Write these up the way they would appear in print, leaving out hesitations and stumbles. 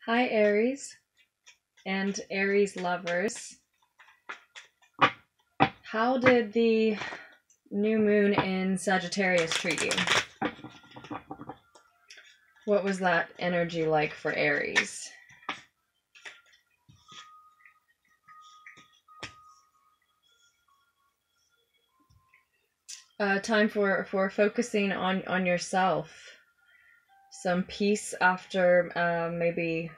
Hi, Aries and Aries lovers. How did the new moon in Sagittarius treat you? What was that energy like for Aries? Time for focusing on yourself. Some peace after maybe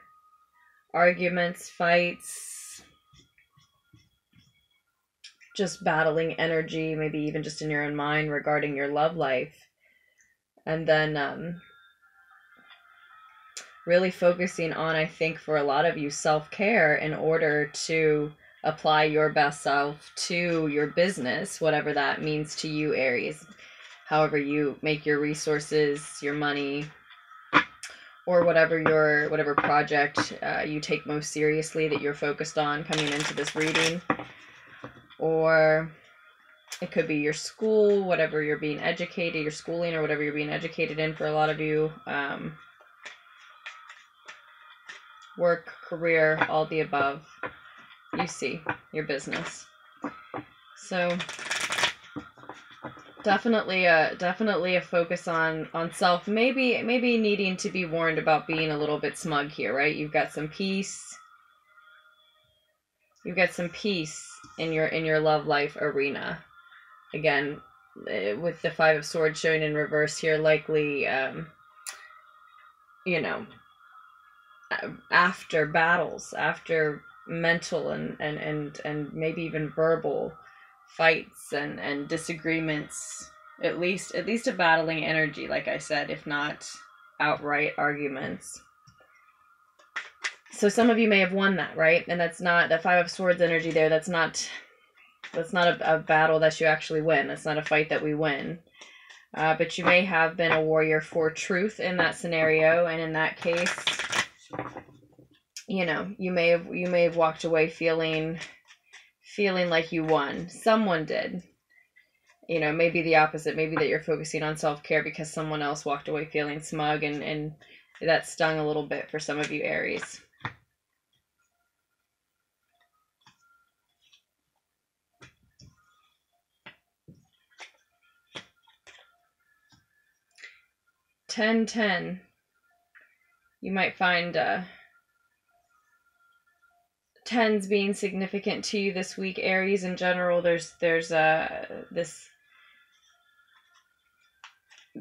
arguments, fights, just battling energy, maybe even just in your own mind regarding your love life. And then really focusing on, I think for a lot of you, self-care in order to apply your best self to your business, whatever that means to you, Aries. However you make your resources, your money, or whatever project you take most seriously that you're focused on coming into this reading. Or it could be your school, whatever you're being educated, your schooling, or whatever you're being educated in for a lot of you. Work, career, all the above. You see, your business. So definitely a focus on self. Maybe needing to be warned about being a little bit smug here, right? You've got some peace. You've got some peace in your love life arena. Again, with the Five of Swords showing in reverse here, likely you know, after battles, after mental and maybe even verbal fights and disagreements, at least a battling energy, like I said, if not outright arguments. So some of you may have won that, right? And that's not that Five of Swords energy there. That's not a battle that you actually win. That's not a fight that we win. But you may have been a warrior for truth in that scenario, and in that case, you know, you may have walked away feeling like you won. Someone did. You know, maybe the opposite. Maybe that you're focusing on self-care because someone else walked away feeling smug, and that stung a little bit for some of you, Aries. Dec.10. You might find tens being significant to you this week, Aries. In general, there's this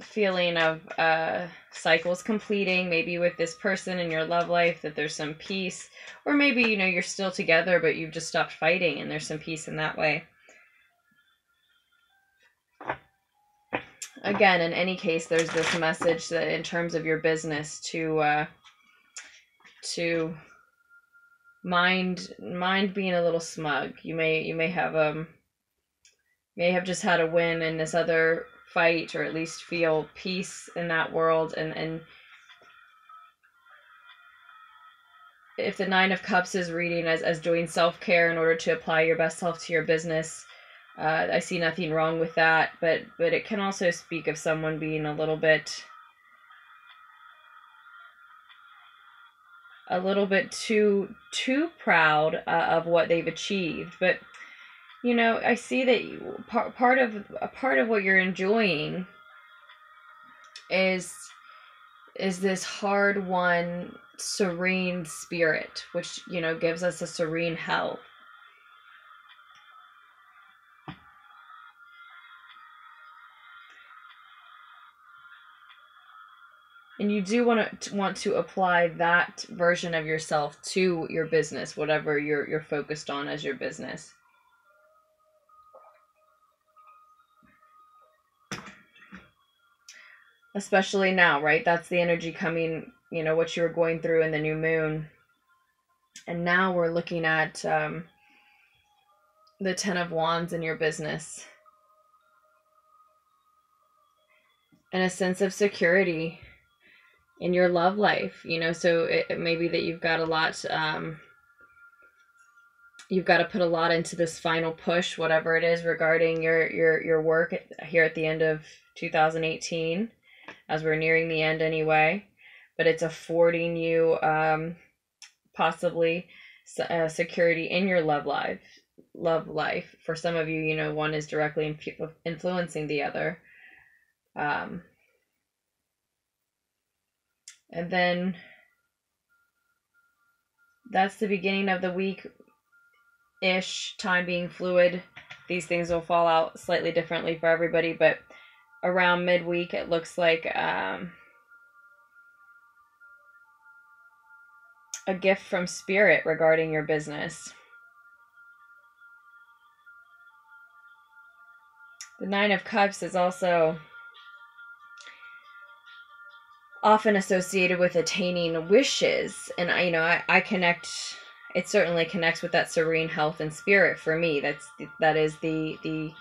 feeling of cycles completing, maybe with this person in your love life, that there's some peace, or maybe, you know, you're still together but you've just stopped fighting and there's some peace in that way. Again, in any case, there's this message that in terms of your business to mind being a little smug. You may have just had a win in this other fight, or at least feel peace in that world, and if the Nine of Cups is reading as doing self-care in order to apply your best self to your business, I see nothing wrong with that, but it can also speak of someone being a little bit too proud of what they've achieved. But you know, I see that part of what you're enjoying is this hard-won, serene spirit, which, you know, gives us a serene health. And you do want to apply that version of yourself to your business, whatever you're focused on as your business. Especially now, right? That's the energy coming, you know, what you were going through in the new moon. And now we're looking at the Ten of Wands in your business. And a sense of security in your love life, you know. So it may be that you've got a lot, you've got to put a lot into this final push, whatever it is, regarding your work here at the end of 2018, as we're nearing the end anyway. But it's affording you possibly security in your love life. For some of you, you know, one is directly influencing the other. And then that's the beginning of the week-ish, time being fluid. These things will fall out slightly differently for everybody, but around midweek, it looks like a gift from Spirit regarding your business. The Nine of Cups is also often associated with attaining wishes, and I connect. It certainly connects with that serene health and spirit for me. That is the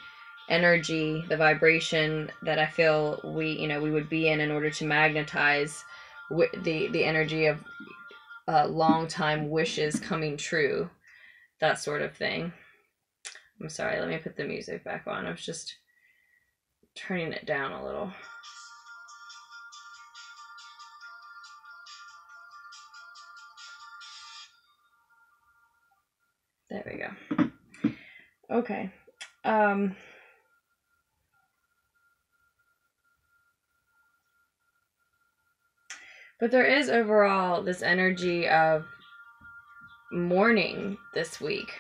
energy, the vibration that I feel we would be in order to magnetize the energy of long time wishes coming true, that sort of thing. I'm sorry, let me put the music back on. I was just turning it down a little. There we go. Okay. But there is overall this energy of mourning this week.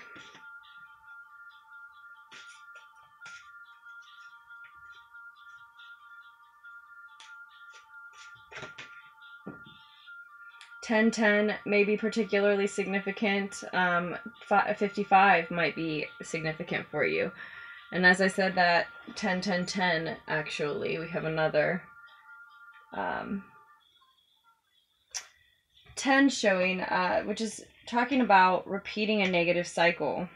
$10-10 may be particularly significant. 55 might be significant for you. And as I said, that 10-10-10, actually, we have another 10 showing, which is talking about repeating a negative cycle.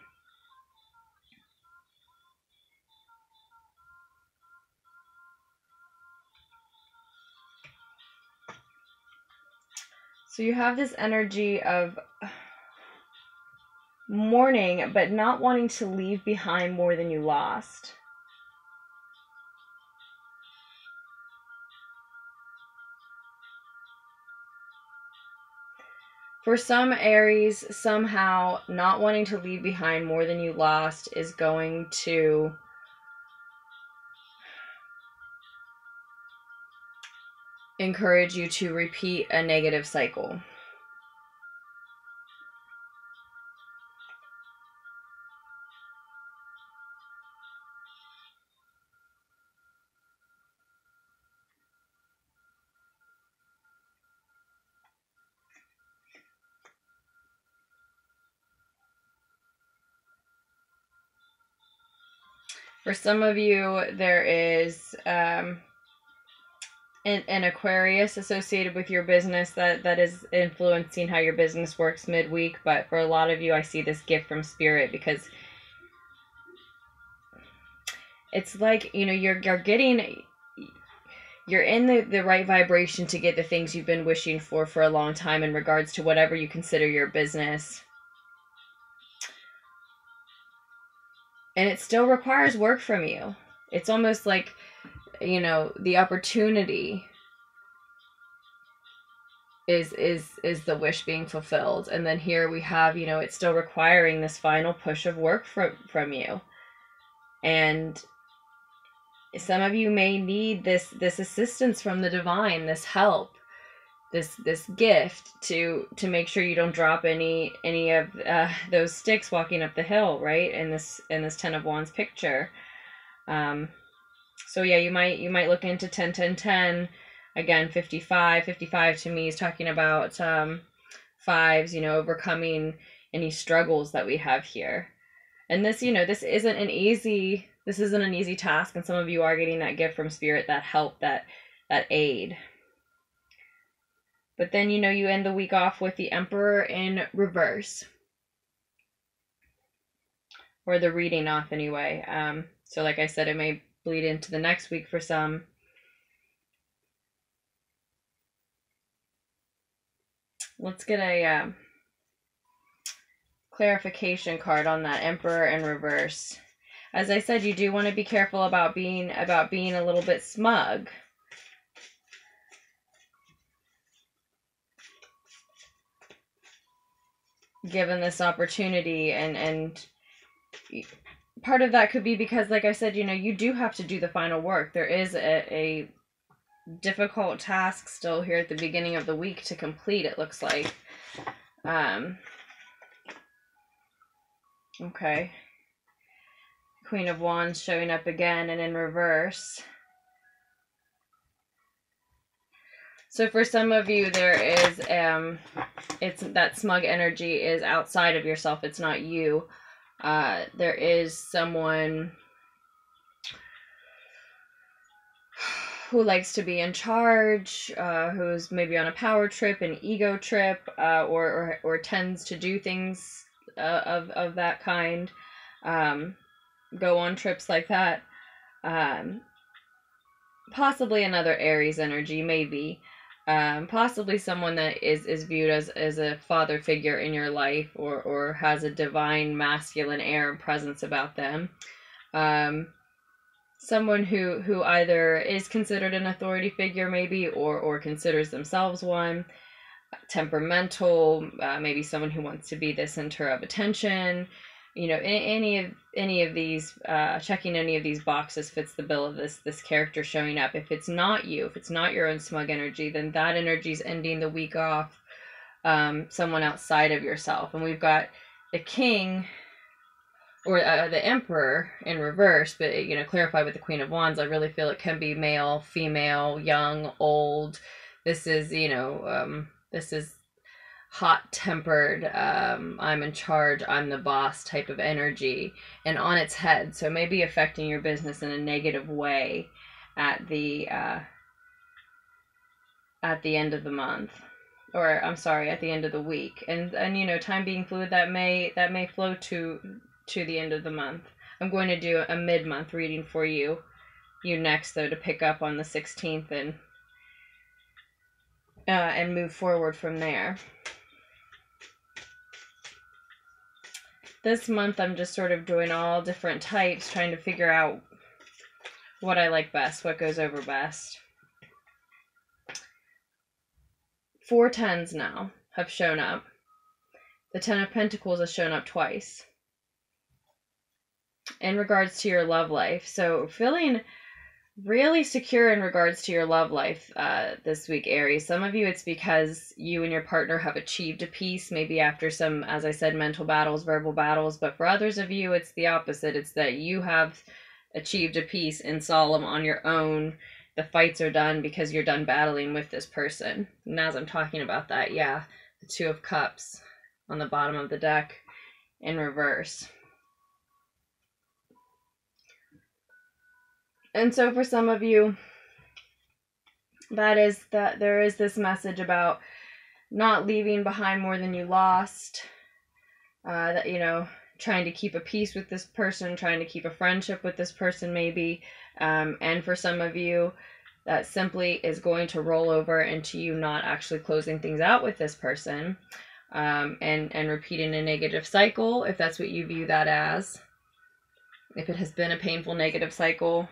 So you have this energy of mourning, but not wanting to leave behind more than you lost. For some Aries, somehow not wanting to leave behind more than you lost is going to encourage you to repeat a negative cycle. For some of you, there is an Aquarius associated with your business that is influencing how your business works midweek. But for a lot of you, I see this gift from Spirit, because it's like, you're in the right vibration to get the things you've been wishing for a long time in regards to whatever you consider your business. And it still requires work from you. It's almost like, the opportunity is the wish being fulfilled. And then here we have, it's still requiring this final push of work from you. And some of you may need this assistance from the divine, this help, this gift to make sure you don't drop any of those sticks walking up the hill, right? In this 10 of Wands picture. So yeah, you might look into 10-10-10. Again, 55 to me is talking about fives, overcoming any struggles that we have here. And this, this isn't an easy task, and some of you are getting that gift from Spirit, that help, that aid. But then, you end the week off with the Emperor in reverse. Or the reading off anyway. So like I said, it may bleed into the next week for some. Let's get a clarification card on that Emperor in reverse. As I said, you do want to be careful about being a little bit smug. given this opportunity, and part of that could be because, like I said, you know, you do have to do the final work. There is a difficult task still here at the beginning of the week to complete, it looks like. Okay. Queen of Wands showing up again and in reverse. So for some of you, there is, it's that smug energy is outside of yourself. It's not you. There is someone who likes to be in charge, who's maybe on a power trip, an ego trip, or tends to do things of that kind. Go on trips like that. Possibly another Aries energy, maybe. Possibly someone that is viewed as a father figure in your life, or has a divine masculine air and presence about them. Someone who either is considered an authority figure, maybe, or considers themselves one. Temperamental, maybe someone who wants to be the center of attention. You know, any of these, checking any of these boxes fits the bill of this character showing up. If it's not you, if it's not your own smug energy, then that energy is ending the week off someone outside of yourself. And we've got the King, or the Emperor in reverse, but, you know, clarify with the Queen of Wands. I really feel it can be male, female, young, old. This is, you know, this is hot-tempered, I'm in charge, I'm the boss type of energy, and on its head. So maybe affecting your business in a negative way at the end of the month, or I'm sorry, at the end of the week. And you know, time being fluid, that may flow to the end of the month. I'm going to do a mid-month reading for you next, though, to pick up on the 16th and move forward from there. This month, I'm just sort of doing all different types, trying to figure out what I like best, what goes over best. 4 tens now have shown up. The 10 of Pentacles has shown up twice in regards to your love life. So feeling really secure in regards to your love life this week, Aries. Some of you, it's because you and your partner have achieved a peace, maybe after some, as I said, mental battles, verbal battles. But for others of you, it's the opposite. It's that you have achieved a peace in solemn on your own. The fights are done because you're done battling with this person. And as I'm talking about that, yeah, the 2 of Cups on the bottom of the deck in reverse. And so for some of you, there is this message about not leaving behind more than you lost, that, you know, trying to keep a peace with this person, trying to keep a friendship with this person, maybe. And for some of you, that simply is going to roll over into you not actually closing things out with this person, and repeating a negative cycle, if that's what you view that as. If it has been a painful negative cycle,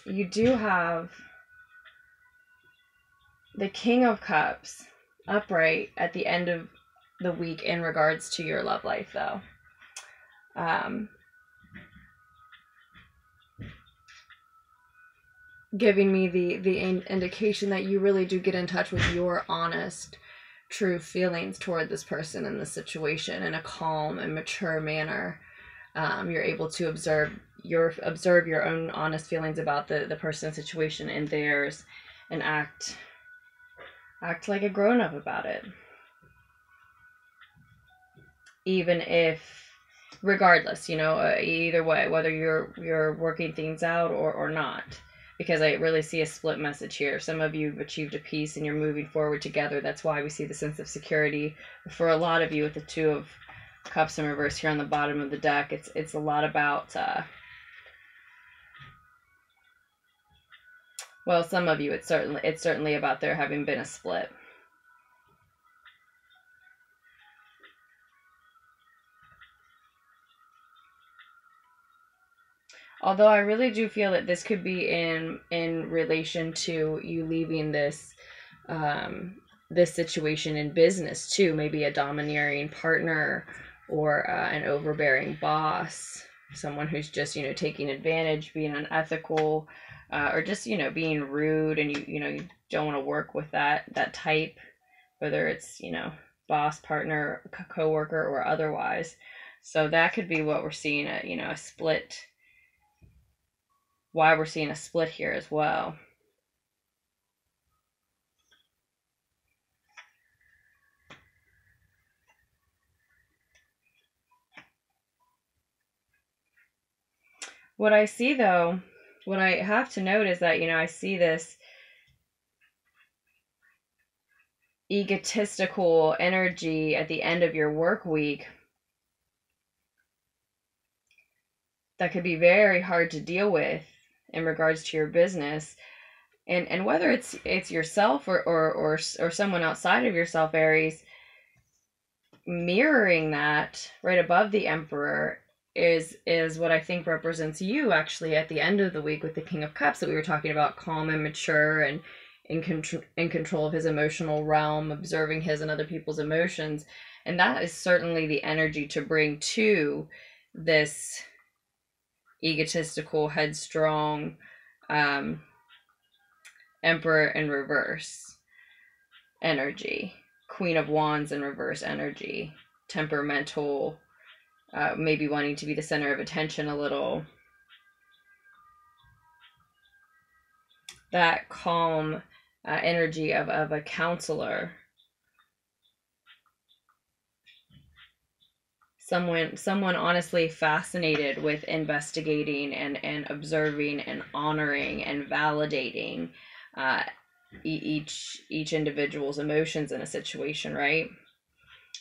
you do have the King of Cups upright at the end of the week in regards to your love life, though. Giving me the indication that you really do get in touch with your honest, true feelings toward this person and this situation in a calm and mature manner. You're able to observe your own honest feelings about the person's situation and theirs, and act like a grown-up about it. Even if, regardless, you know, either way, whether you're working things out or not. Because I really see a split message here. Some of you have achieved a peace and you're moving forward together. That's why we see the sense of security. For a lot of you, with the 2 of Cups in reverse here on the bottom of the deck, it's a lot about, well, some of you, it's certainly about there having been a split. Although I really do feel that this could be in relation to you leaving this this situation in business too. Maybe a domineering partner or an overbearing boss, someone who's just, you know, taking advantage, being unethical, or just, you know, being rude, and you don't want to work with that type, whether it's, you know, boss, partner, co-worker, or otherwise. So that could be what we're seeing, you know, a split, why we're seeing a split here as well. What I see, though, what I have to note is that, you know, I see this egotistical energy at the end of your work week that could be very hard to deal with in regards to your business. And whether it's yourself or someone outside of yourself, Aries, mirroring that right above the Emperor is what I think represents you actually at the end of the week with the King of Cups that we were talking about, calm and mature and in control of his emotional realm, observing his and other people's emotions. And that is certainly the energy to bring to this egotistical, headstrong Emperor in reverse energy, Queen of Wands in reverse energy, temperamental, maybe wanting to be the center of attention a little. That calm energy of a counselor. Someone honestly fascinated with investigating and observing and honoring and validating each individual's emotions in a situation, right?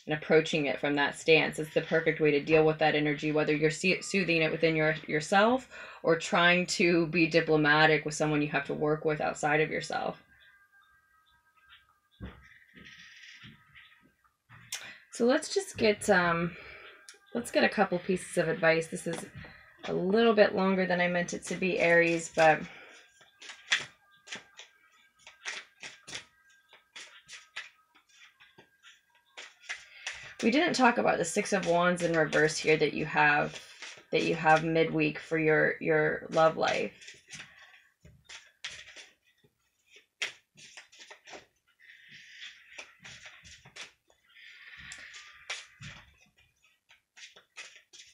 And approaching it from that stance. It's the perfect way to deal with that energy, whether you're soothing it within yourself or trying to be diplomatic with someone you have to work with outside of yourself. So let's just get a couple pieces of advice. This is a little bit longer than I meant it to be, Aries, but we didn't talk about the Six of Wands in reverse here that you have midweek for your love life.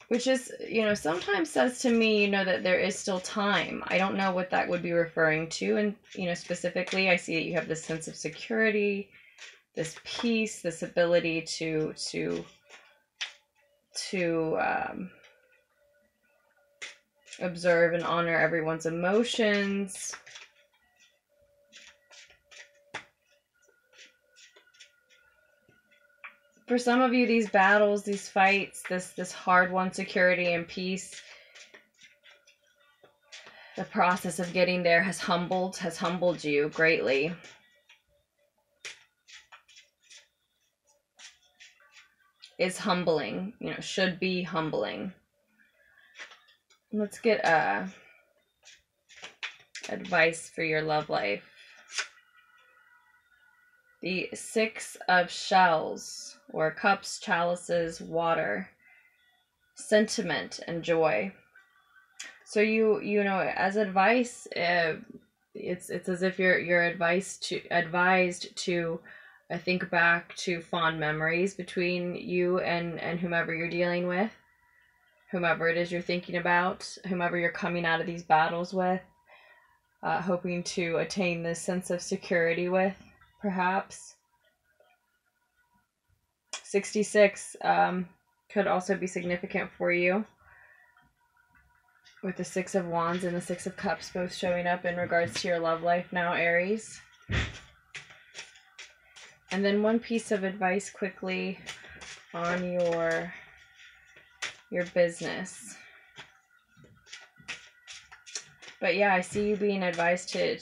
Which is, you know, sometimes says to me, you know, that there is still time. I don't know what that would be referring to. And, you know, specifically, I see that you have this sense of security, this peace, this ability to observe and honor everyone's emotions. For some of you, these battles, these fights, this hard-won security and peace, the process of getting there has humbled you greatly. Is humbling, you know, should be humbling. Let's get advice for your love life. The Six of Shells, or cups, chalices, water, sentiment, and joy. So you know, as advice, it's as if you're advised to think back to fond memories between you and whomever you're dealing with, whomever it is you're thinking about, whomever you're coming out of these battles with, hoping to attain this sense of security with, perhaps. 66 could also be significant for you, with the Six of Wands and the Six of Cups both showing up in regards to your love life now, Aries. And then one piece of advice quickly on your business. But yeah, I see you being advised to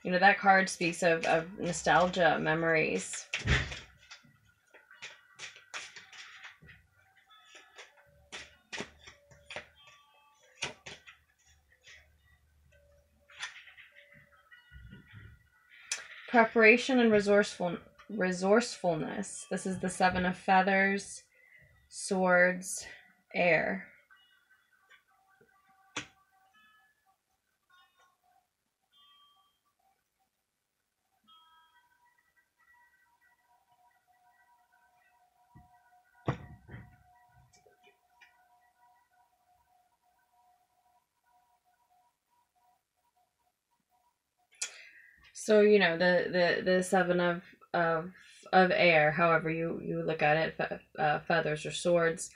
you know, that card speaks of nostalgia, memories. preparation and resourcefulness. This is the Seven of Feathers, Swords, Air. So, you know, the Seven of Air, however you look at it, feathers or swords.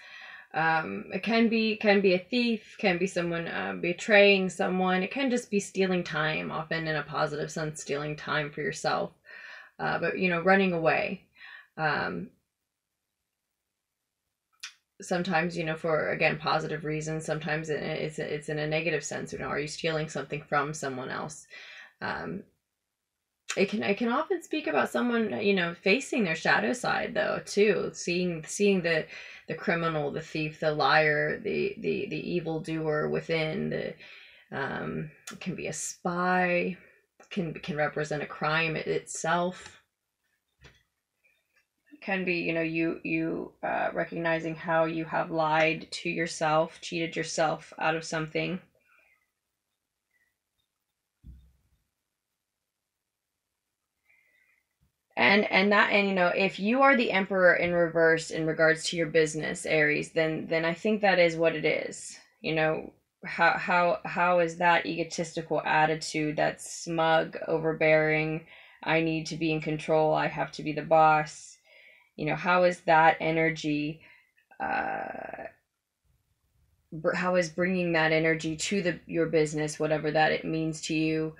It can be a thief, can be someone betraying someone. It can just be stealing time, often in a positive sense, stealing time for yourself. But, you know, running away. Sometimes, you know, for, again, positive reasons. Sometimes it's in a negative sense. You know, are you stealing something from someone else? It can often speak about someone, you know, facing their shadow side, though, too. Seeing the criminal, the thief, the liar, the evildoer within. It can be a spy. Can represent a crime itself. Can be, you know, you recognizing how you have lied to yourself, cheated yourself out of something. And you know, if you are the Emperor in reverse in regards to your business, Aries, then I think that is what it is. You know, how is that egotistical attitude, that smug, overbearing, I need to be in control, I have to be the boss. You know, how is that energy, how is bringing that energy to your business, whatever that it means to you,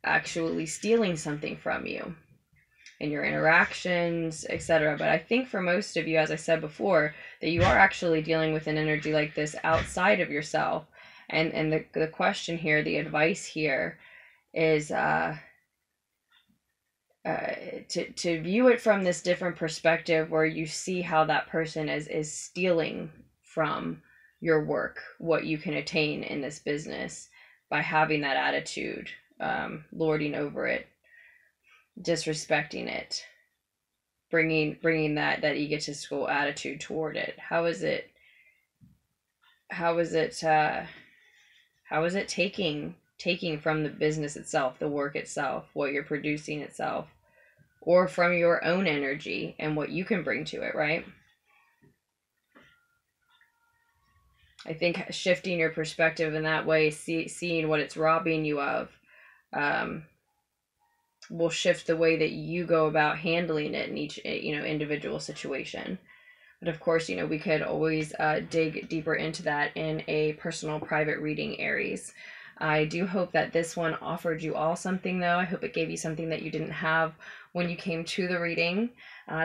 actually stealing something from you in your interactions, etc. But I think for most of you, as I said before, that you are actually dealing with an energy like this outside of yourself. And the question here, the advice here is to view it from this different perspective, where you see how that person is stealing from your work, what you can attain in this business by having that attitude, lording over it, disrespecting it, bringing that egotistical attitude toward it. How is it taking from the business itself, the work itself, what you're producing itself, or from your own energy and what you can bring to it, right? I think shifting your perspective in that way, seeing what it's robbing you of, will shift the way that you go about handling it in each, you know, individual situation. But of course, you know, we could always dig deeper into that in a personal private reading, Aries. I do hope that this one offered you all something, though. I hope it gave you something that you didn't have when you came to the reading.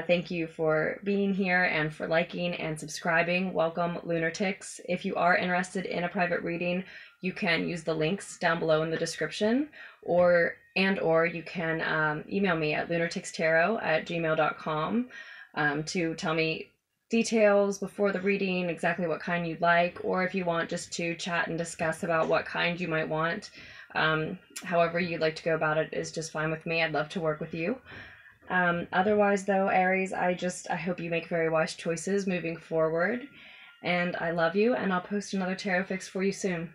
Thank you for being here and for liking and subscribing. Welcome, Lunartics. If you are interested in a private reading, you can use the links down below in the description, or you can email me at LunarticksTarot@gmail.com to tell me details before the reading, exactly what kind you'd like, or if you want just to chat and discuss about what kind you might want. However you'd like to go about it is just fine with me. I'd love to work with you. Otherwise, though, Aries, I hope you make very wise choices moving forward, and I love you, and I'll post another tarot fix for you soon.